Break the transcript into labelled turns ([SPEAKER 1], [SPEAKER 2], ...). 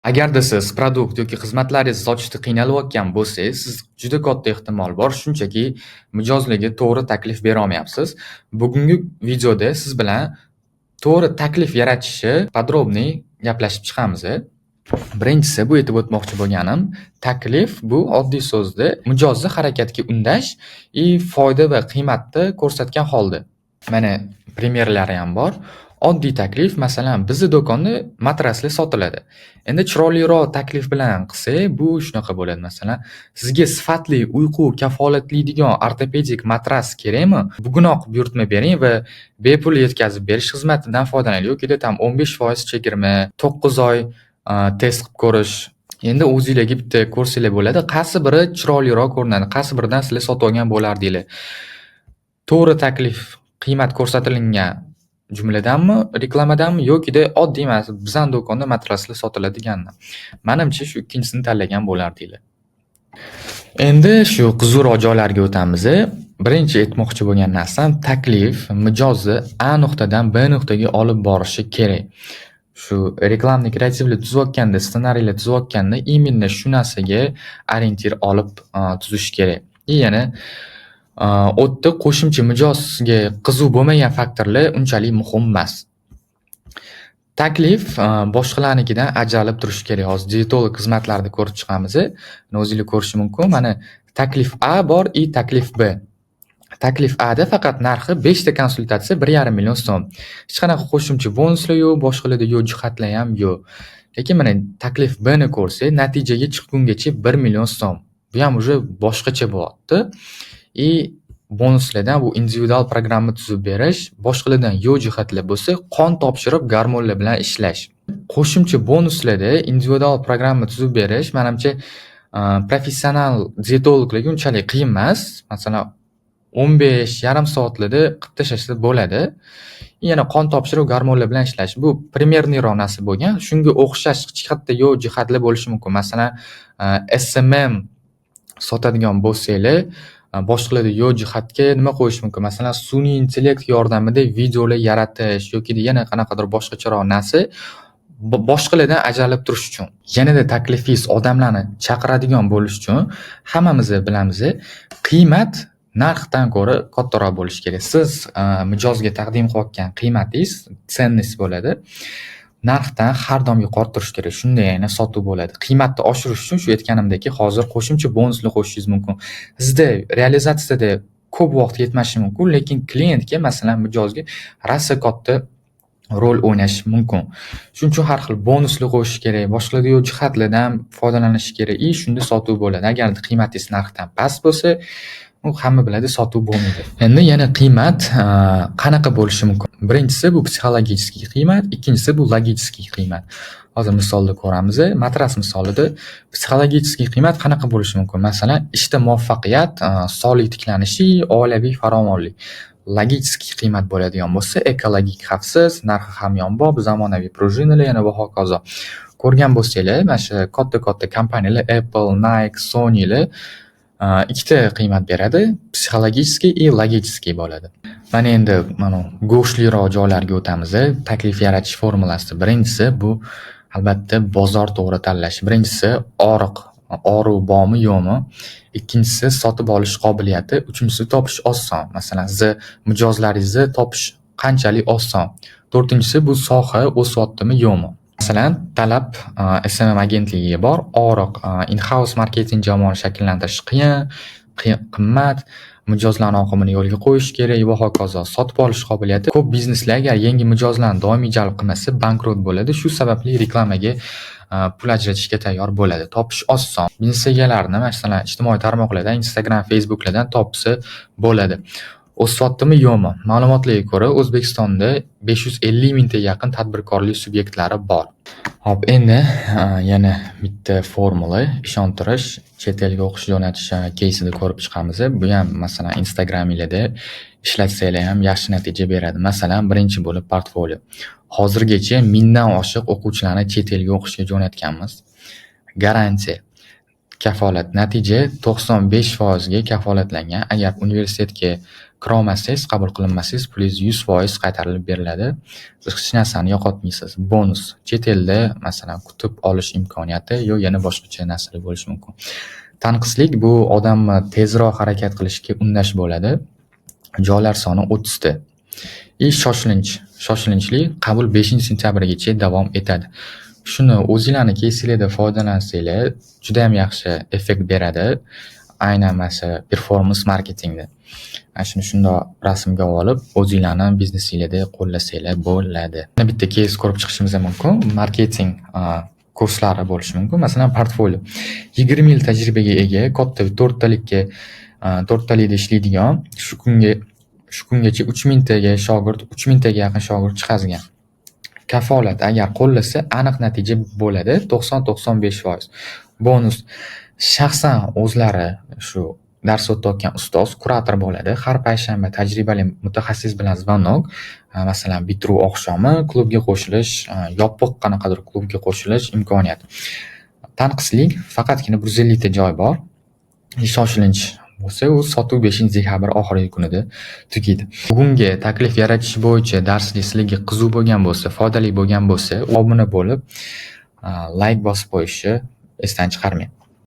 [SPEAKER 1] Agarda siz produkt yoki xizmatlaringizni sotishda qiynalayotgan bo'lsangiz, siz juda katta ehtimol bor, shunchaki mijozlarga to'g'ri taklif bera olmayapsiz. Bugungi videoda siz bilan to'g'ri taklif yaratishni podrobniy gaplashib chiqamiz. Birinchisi, bu aytib o'tmoqchi bo'lganim, taklif bu oddiy so'zda mijozni harakatga undash foyda va qiymatni ko'rsatgan holda. Mana premyerlari ham bor. Oddiy taklif, masalan, bizni do'konda matraslar sotiladi. Endi chiroyliroq taklif bilan qilsak, bu shunaqa bo'ladi. Masalan, sizga sifatli uyqu kafolatlaydigan ortopedik matras kerakmi? Bugunoq buyurtma bering va bepul yetkazib berish xizmatidan foydalaning. Yoki tam 15% chegirma, 9 oy test qilib ko'rish. Endi o'zingizlarga bitta ko'rsanglar bo'ladi. Qaysi biri chiroyliroq ko'rinadi, qaysi biridan sizlar sotib olgan bo'lardinglar. To'g'ri taklif, qiymat ko'rsatilgan jumladanmi, reklamadanmi yokida oddiy bizning do'konda matraslar sotiladiganmi? Menimcha shu ikkinchisini tanlagan bo'lardinglar. Endi shu qiziqroq joylarga o'tamiz. Birinchi aytmoqchi bo'lgan narsam, taklif mijozni A nuqtadan B nuqtaga olib borishi kerak. Shu reklamni kreativli tuzayotganda, ssenariylar tuzayotganda именно shu narsaga orientir olib tuzish kerak. Yana o'tda qo'shimcha mijozga qiziq bo'lmagan faktorlar unchalik muhim emas. Taklif boshqalarnikidan ajralib turishi kerak. Hozir dietolog xizmatlarida ko'rib chiqamiz. O'zingizlar ko'rish mumkin. Mana taklif A bor, taklif B. Taklif A da faqat narxi 5 ta konsultatsiya 1,5 million so'm. Hech qanaqa qo'shimcha bonuslar yo'q, boshqalarda yo'q, jihatlar ham yo'q. Lekin mana taklif B ni ko'rsak, natijaga chiqqungacha 1 million so'm. Bu ham уже boshqacha bo'lyapti. Bonuslardan bu individual programma tuzib berish, boshqalardan yo'q jihatlar bo'lsa, qon topshirib gormonlar bilan ishlash. Qo'shimcha bonuslarda individual programma tuzib berish, menimcha professional dietologlarga unchalik qiyin emas. Masalan, 15,5 soatlarda qilib tashlashsa bo'ladi. Yana qon topshirib gormonlar bilan ishlash. Bu primerniroq narsa bo'lgan. Shunga o'xshash jihatda yo'q jihatlar bo'lishi mumkin. Masalan, SMM sotadigan bo'lsanglar, boshqalarda yo'q jihatga nima qo'yish mumkin? Masalan, sun'iy intellekt yordamida videolar yaratish yoki yana qanaqadir boshqacharoq narsa boshqalardan ajralib turish uchun. Yanada taklifingiz odamlarni chaqiradigan bo'lish uchun hammamiz bilamiz, qiymat narxdan ko'ra kattaroq bo'lishi kerak. Siz mijozga taqdim qilayotgan qiymatingiz sennis bo'ladi. Narxdan har doim yuqori turish kerak. Shundagina sotuv bo'ladi. Qiymatni oshirish uchun shu aytganimdek, hozir qo'shimcha bonuslar qo'shishingiz mumkin. Sizda realizatsiyada ko'p vaqt ketmashi mumkin, lekin klientga, masalan, mijozga rosa katta rol o'ynashi mumkin. Shuning uchun har xil bonuslar qo'yish kerak, boshqalarda yo'q jihatlardan foydalanish kerak. Shunda sotuv bo'ladi. Agar qiymatingiz narxdan past bo'lsa, u hamma biladi, sotuv bo'lmaydi. Endi yana qiymat qanaqa bo'lishi mumkin? Birinchisi bu psixologik qiymat, ikkinchisi bu logik qiymat. Hozir misolda ko'ramiz. Matras misolida psixologik qiymat qanaqa bo'lishi mumkin? Masalan, ishda muvaffaqiyat, sog'lik tiklanishi, oilaviy farovonlik. Logik qiymat bo'ladigan bo'lsa, ekologik xavfsiz, narxi hamyonbop, zamonaviy prujinalar yana va hokazo. Ko'rgan bo'lsanglar, mana shu katta kompaniyalar Apple, Nike, Sony'lar ikkita qiymat beradi, psixologik va logik bo'ladi. Mana endi go'shtliroq joylarga o'tamiz. Taklif yaratish formulasida birinchisi bu albatta bozor to'g'ri tanlash. Birinchisi og'riq bormi yo'qmi? Ikkinchisi sotib olish qobiliyati, uchinchisi topish oson. Masalan, siz mijozlaringizni topish qanchalik oson. To'rtinchisi bu soha o'syaptimi yo'qmi? Masalan, talab SMM agentligiga bor, og'riq in-house marketing jamoani shakllantirish qiyin, qimmat, mijozlarni oqimini yo'lga qo'yish kerak va hokazo. Sotib olish qobiliyati ko'p bizneslar agar yangi mijozlarni doimiy jalb qilmasa bankrot bo'ladi. Shu sababli reklamaga pul ajratishga tayyor bo'ladi. Topish oson. Biznes egalarini masalan ijtimoiy tarmoqlardan, Instagram, Facebooklardan topsa bo'ladi. O'syaptimi yo'qmi? Ma'lumotlarga ko'ra, O'zbekistonda 550 mingta yaqin tadbirkorlik subyektlari bor. Hop, endi yana bitta formula, ishontirish, chet elga o'qish jo'natish keysida ko'rib chiqamiz. Bu ham masalan Instagramingizda ishlatsanglar ham yaxshi natija beradi. Masalan, birinchi bo'lib portfolio. Hozirgacha 1000 dan oshiq o'quvchilarni chet elga o'qishga jo'natganmiz. Garantiya, kafolat, natija 95% ga kafolatlangan. Agar universitetga kira olmasangiz, qabul qilinmasangiz, pulingiz 100% qaytarilib beriladi. Siz hech narsani yo'qotmaysiz. Bonus. Chet elda masalan kutib olish imkoniyati yana boshqacha narsalar bo'lishi mumkin. Tanqislik bu odamni tezroq harakat qilishga undash bo'ladi. Joylar soni 30 ta. Shoshilinchli qabul 5-sentyabrgacha davom etadi. Shuni o'zinglarni keysinglarda foydalansanglar juda ham yaxshi effekt beradi. Aynan mana performance marketingda. Mana shuni shundoq rasmga olib, o'zinglarni biznesingizda qo'llasanglar bo'ladi. Yana bitta case ko'rib chiqishimiz mumkin. Marketing kurslari bo'lishi mumkin. Masalan, portfolio. 20 yil tajribaga ega, katta 4 talikda ishlaydigan, shu kungacha 3000 taga shogird, 3000 taga yaqin shogird chiqazgan. Kafolat agar qo'llasa aniq natija bo'ladi, 90-95%. Bonus shaxsan o'zlari shu dars o'tayotgan ustoz, kurator bo'ladi. Har payshanba tajribali mutaxassis bilan zvonok, masalan, bitiruv oqshomi klubga qo'shilish, yopiq qanaqadir klubga qo'shilish imkoniyati. Tanqislik faqatgina 150 ta joy bor. Shoshilinch bo'lsa, u sotuv 5-dekabr oxirgi kunida tugaydi. Bugungi taklif yaratish bo'yicha darslik sizlarga qiziq bo'lgan bo'lsa, foydali bo'lgan bo'lsa, obuna bo'lib, like bosib qo'yishni esdan chiqarmang.